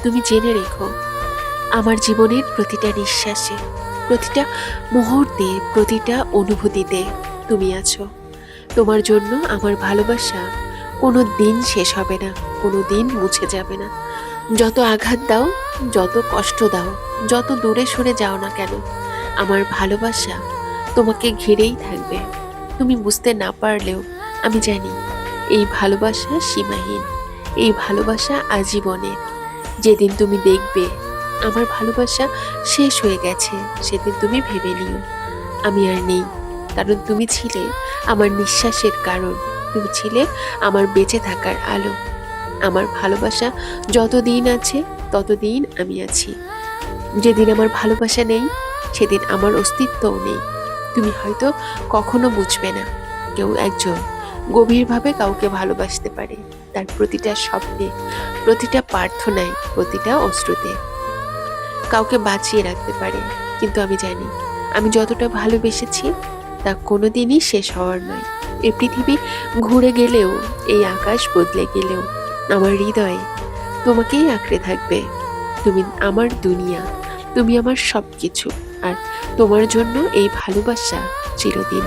তুমি জেনে রেখো, আমার জীবনের প্রতিটা নিঃশ্বাসে, প্রতিটা মুহূর্তে, প্রতিটা অনুভূতিতে তুমি আছো। তোমার জন্য আমার ভালোবাসা কোনো দিন শেষ হবে না, কোনো দিন মুছে যাবে না। যত আঘাত দাও, যত কষ্ট দাও, যত দূরে সরে যাও না কেন, আমার ভালোবাসা তোমাকে ঘিরেই থাকবে। তুমি বুঝতে না পারলেও আমি জানি এই ভালোবাসা সীমাহীন, এই ভালোবাসা আজীবনের। যেদিন তুমি দেখবে আমার ভালোবাসা শেষ হয়ে গেছে, সেদিন তুমি ভেবে নিও আমি আর নেই। কারণ তুমি ছিলে আমার নিঃশ্বাসের কারণ, তুমি ছিলে আমার বেঁচে থাকার আলো। আমার ভালোবাসা যতদিন আছে ততদিন আমি আছি। যেদিন আমার ভালোবাসা নেই, সেদিন আমার অস্তিত্বও নেই। তুমি হয়তো কখনো বুঝবে না, কেউ একজন গভীরভাবে কাউকে ভালোবাসতে পারে, তার প্রতিটা শব্দে, প্রতিটা প্রার্থনায়, প্রতিটা অশ্রুতে কাউকে বাঁচিয়ে রাখতে পারে। কিন্তু আমি জানি, আমি যতটা ভালোবেসেছি তা কোনোদিনই শেষ হওয়ার নয়। এই পৃথিবী ঘুরে গেলেও, এই আকাশ বদলে গেলেও আমার হৃদয়ে তোমাকেই আঁকড়ে থাকবে। তুমি আমার দুনিয়া, তুমি আমার সব কিছু, আর তোমার জন্য এই ভালোবাসা চিরদিন।